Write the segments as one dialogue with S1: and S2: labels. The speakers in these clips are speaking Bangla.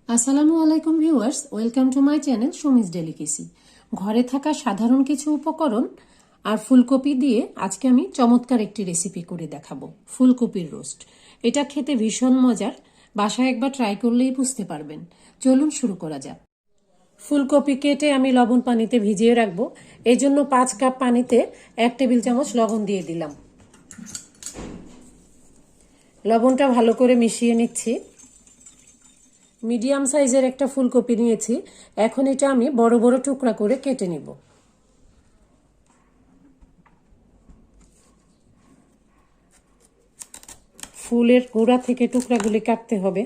S1: আসসালামু আলাইকুম viewers, welcome to my channel Sumi's delicacy. ঘরে থাকা সাধারণ কিছু উপকরণ আর ফুলকপি দিয়ে আজকে আমি চমৎকার একটি রেসিপি করে দেখাবো, ফুলকপির রোস্ট। এটা খেতে ভীষণ মজার, বাসায় একবার ট্রাই করলেই বুঝতে পারবেন। চলুন শুরু করা যাক। ফুলকপি কেটে আমি লবণ পানিতে ভিজিয়ে রাখবো। এই জন্য 5 কাপ পানিতে 1 টেবিল চামচ লবণ দিয়ে দিলাম। লবণটা ভালো করে মিশিয়ে নিচ্ছি। মিডিয়াম সাইজের একটা ফুলকপি নিয়েছি। এখন এটা আমি বড় বড় টুকরা করে কেটে নিব। ফুলের গোড়া থেকে টুকরাগুলি কাটতে হবে।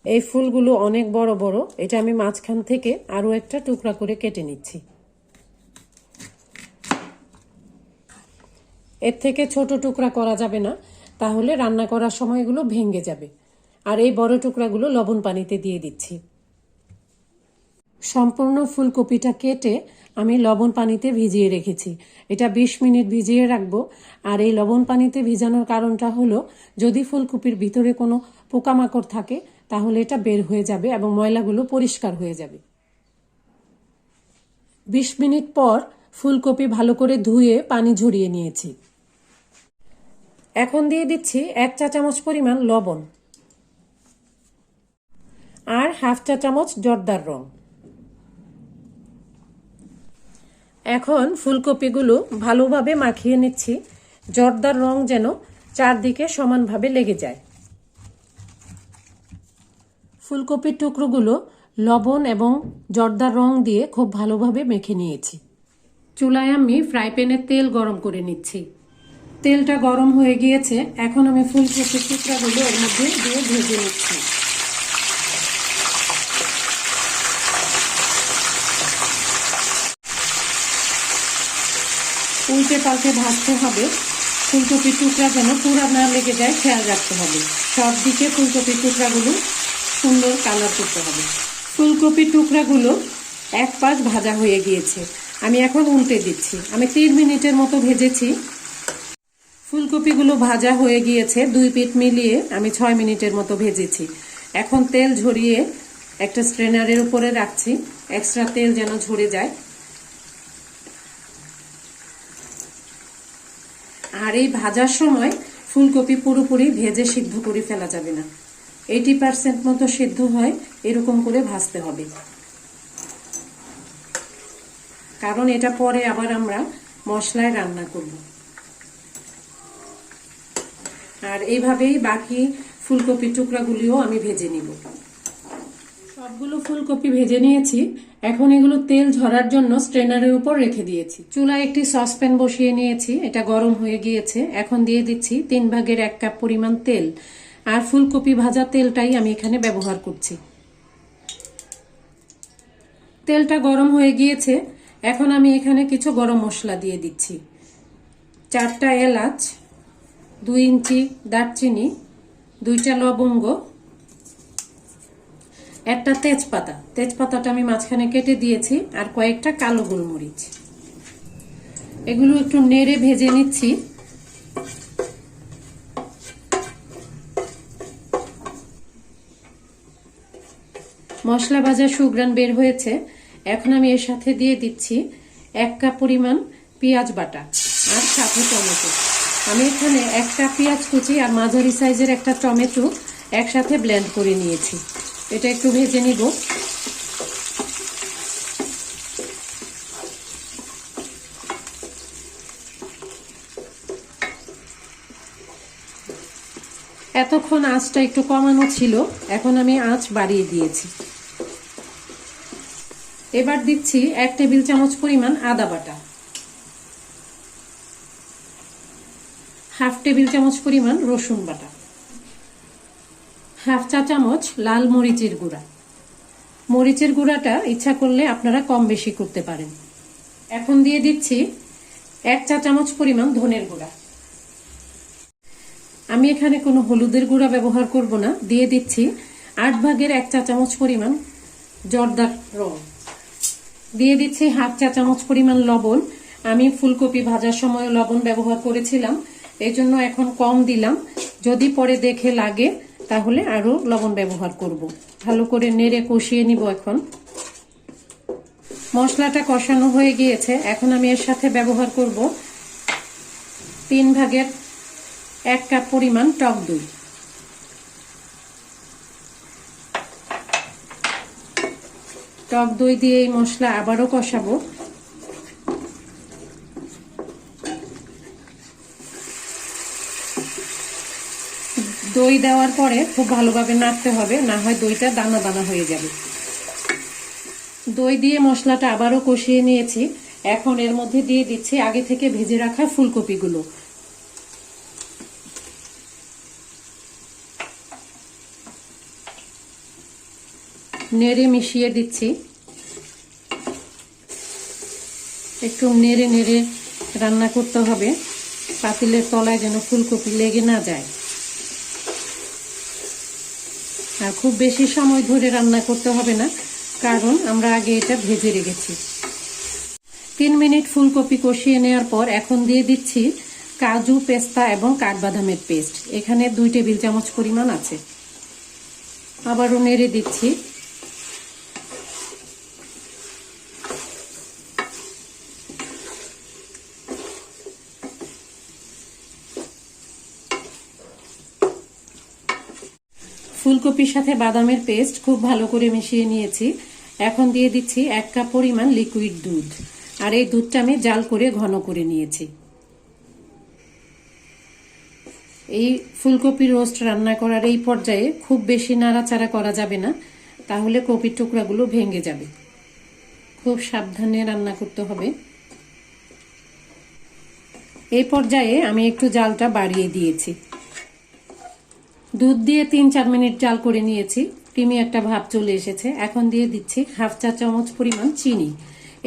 S1: এই ফুলগুলো অনেক বড় বড়, এটা আমি মাঝখান থেকে আরো একটা টুকরা করে কেটে নিচ্ছি। এর থেকে ছোট টুকরা করা যাবে না, তাহলে রান্না করার সময় এগুলো ভেঙে যাবে। আর এই বড় টুকরাগুলো লবণ পানিতে দিয়ে দিচ্ছি। সম্পূর্ণ ফুলকপিটা কেটে আমি লবণ পানিতে ভিজিয়ে রেখেছি। এটা 20 মিনিট ভিজিয়ে রাখবো। আর এই লবণ পানিতে ভিজানোর কারণটা হলো, যদি ফুলকপির ভিতরে কোনো পোকামাকড় থাকে তাহলে এটা বের হয়ে যাবে এবং ময়লাগুলো পরিষ্কার হয়ে যাবে। 20 মিনিট পর ফুলকপি ভালো করে ধুয়ে পানি ঝরিয়ে নিয়েছি। এখন দিয়ে দিচ্ছি 1 চা চামচ পরিমাণ লবণ আর 1/2 চা চামচ জর্দার রং। এখন ফুলকপিগুলো ভালোভাবে মাখিয়ে নিচ্ছি, জর্দার রং যেন চারদিকে সমানভাবে লেগে যায়। ফুলকপির টুকরোগুলো লবণ এবং জর্দার রং দিয়ে খুব ভালোভাবে মেখে নিয়েছি। চুলায় আমি ফ্রাই প্যানে তেল গরম করে নিচ্ছি। তেলটা গরম হয়ে গিয়েছে। এখন আমি ফুলকপির টুকরাগুলো এর মধ্যে দিয়ে ভেজে নিচ্ছি। উল্টে পাল্টে ভাজতে হবে। ফুলকপির টুকরা যেন পুরা না লেগে যায় খেয়াল রাখতে হবে। সব দিকে ফুলকপির টুকরাগুলো সুন্দর কালার করতে হবে। ফুলকপির টুকরাগুলো এক পাশ ভাজা হয়ে গিয়েছে, আমি এখন উল্টে দিচ্ছি। আমি 3 মিনিটের মতো ভেজেছি। ফুলকপিগুলো ভাজা হয়ে গিয়েছে, 2 পিঠ মিলিয়ে আমি 6 মিনিটের মতো ভেজেছি। এখন তেল ঝরিয়ে একটা স্ট্রেনারের উপরে রাখছি, এক্সট্রা তেল যেন ঝরে যায়। আর এই ভাজার সময় ফুলকপি পুরোপুরি ভেজে সিদ্ধ করে ফেলা যাবে না। 80% মতো সিদ্ধ হয় এরকম করে ভাজতে হবে, কারণ এটা পরে আবার আমরা মশলায় রান্না করব। আর এইভাবেই বাকি ফুলকপির টুকরাগুলিও আমি ভেজে নিব। সবগুলো ফুলকপি ভেজে নিয়েছি। এখন এগুলো তেল ঝরার জন্য স্ট্রেনারের উপর রেখে দিয়েছি। চুলায় একটি সসপ্যান বসিয়ে নিয়েছি, এটা গরম হয়ে গিয়েছে। এখন দিয়ে দিচ্ছি 3/1 কাপ পরিমাণ তেল। আর ফুলকপি ভাজা তেলটাই আমি এখানে ব্যবহার করছি। তেলটা গরম হয়ে গিয়েছে। এখন আমি এখানে কিছু গরম মশলা দিয়ে দিচ্ছি। 4টা এলাচ, 2 ইঞ্চি দারচিনি, 2টা লবঙ্গ, একটা তেজপাতা। তেজপাতাটা আমি মাঝখানে কেটে দিয়েছি, আর কয়েকটা কালো গোলমরিচ। এগুলো একটু নেড়ে ভেজে নিচ্ছি। মশলা ভাজার সুঘ্রাণ বের হয়েছে। এখন আমি এর সাথে দিয়ে দিচ্ছি 1 কাপ পরিমাণ পেঁয়াজ বাটা আর সাথে টমেটো। আমি এখানে একটা পেঁয়াজ কুচি আর মাঝারি সাইজের একটা টমেটো একসাথে ব্লেন্ড করে নিয়েছি। এটা একটু ভেজে নিব। এতক্ষণ আঁচটা একটু কমানো ছিল, এখন আমি আঁচ বাড়িয়ে দিয়েছি। এবার দিচ্ছি 1 টেবিল চামচ পরিমাণ আদা বাটা, 1/2 টেবিল চামচ পরিমাণ রসুন বাটা, 1/2 চা চামচ লাল মরিচের গুঁড়া। মরিচের গুঁড়াটা ইচ্ছা করলে আপনারা কম বেশি করতে পারেন। এখন দিয়ে দিচ্ছি 1 চা চামচ পরিমাণ ধনের গুঁড়া। আমি এখানে কোনো হলুদের গুঁড়া ব্যবহার করব না। দিয়ে দিচ্ছি 8/1 চা চামচ পরিমাণ জর্দার রং দিয়ে দিচ্ছি, হাফ চা চামচ পরিমাণ লবণ। আমি ফুলকপি ভাজার সময় লবণ ব্যবহার করেছিলাম, এই জন্য এখন কম দিলাম। যদি পরে দেখে লাগে তাহলে আরো লবণ ব্যবহার করব। ভালো করে নেড়ে কষিয়ে নিব। এখন মশলাটা কষানো হয়ে গিয়েছে, এখন আমি এর সাথে ব্যবহার করব 1/3 কাপ পরিমাণ টক দই। টক দই দিয়ে এই মশলা আবারও কষাবো। দই দেওয়ার পরে খুব ভালোভাবে নাড়তে হবে, না হয় দইটা দানা দানা হয়ে যাবে। দই দিয়ে মশলাটা আবারও কষিয়ে নিয়েছি। এখন এর মধ্যে দিয়ে দিচ্ছি আগে থেকে ভেজে রাখা ফুলকপিগুলো। নেড়ে মিশিয়ে দিচ্ছি। একটু নেড়ে নেড়ে রান্না করতে হবে, পাতিলের তলায় যেন ফুলকপি লেগে না যায়। আর খুব বেশি সময় ধরে রান্না করতে হবে না, কারণ আমরা আগে এটা ভেজে রেখেছি। 3 মিনিট ফুলকপি কষিয়ে নেওয়ার পর এখন দিয়ে দিচ্ছি কাজু, পেস্তা এবং কাঠবাদামের পেস্ট। এখানে 2 টেবিল চামচ পরিমাণ আছে। আবারও নেড়ে দিচ্ছি। ফুলকপির সাথে বাদামের পেস্ট খুব ভালো করে মিশিয়ে নিয়েছি। এখন দিয়ে দিচ্ছি 1 কাপ পরিমাণ লিকুইড দুধ, আর এই দুধটা আমি জাল করে ঘন করে নিয়েছি। এই ফুলকপি রোস্ট রান্না করার এই পর্যায়ে খুব বেশি নাড়াচাড়া করা যাবে না, তাহলে কপির টুকরাগুলো ভেঙে যাবে। খুব সাবধানে রান্না করতে হবে। এই পর্যায়ে আমি একটু জালটা বাড়িয়ে দিয়েছি। দুধ দিয়ে 3-4 মিনিট জাল করে নিয়েছি, ক্রিমি একটা ভাব চলে এসেছে। এখন দিয়ে দিচ্ছি হাফ চা চামচ পরিমাণ চিনি।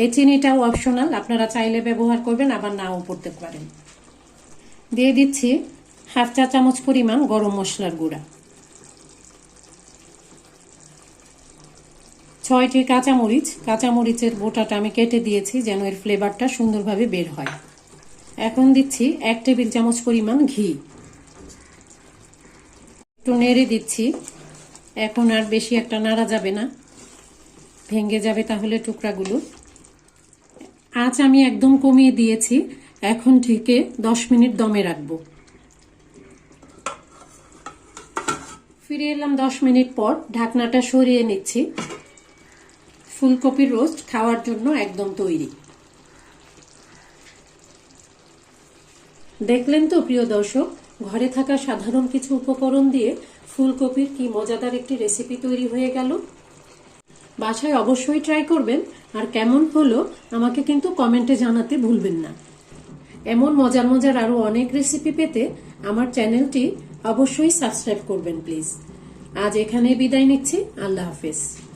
S1: এই চিনিটাও অপশনাল, আপনারা চাইলে ব্যবহার করবেন, আবার নাও করতে পারেন। দিয়ে দিচ্ছি হাফ চা চামচ পরিমাণ গরম মশলার গুঁড়া। 6টি কাঁচামরিচ, কাঁচামরিচের বোটাটা আমি কেটে দিয়েছি যেন এর ফ্লেভারটা সুন্দরভাবে বের হয়। এখন দিচ্ছি 1 টেবিল চামচ পরিমাণ ঘি। একটু নেড়ে দিচ্ছি। এখন আর বেশি একটা নাড়া যাবে না, ভেঙে যাবে তাহলে টুকরাগুলো। আঁচ আমি একদম কমিয়ে দিয়েছি। এখন ঢেকে 10 মিনিট দমে রাখবো। ফিরে এলাম 10 মিনিট পর, ঢাকনাটা সরিয়ে নিচ্ছি। ফুলকপির রোস্ট খাওয়ার জন্য একদম তৈরি। দেখলেন তো প্রিয় দর্শক, ঘরে থাকা সাধারণ কিছু উপকরণ দিয়ে ফুলকপির কি মজাদার একটি রেসিপি তৈরি হয়ে গেল। বাসায় অবশ্যই ট্রাই করবেন, আর কেমন হলো আমাকে কিন্তু কমেন্টে জানাতে ভুলবেন না। এমন মজার মজার আরো অনেক রেসিপি পেতে আমার চ্যানেলটি অবশ্যই সাবস্ক্রাইব করবেন প্লিজ। আজ এখানে বিদায় নিচ্ছি। আল্লাহ হাফেজ।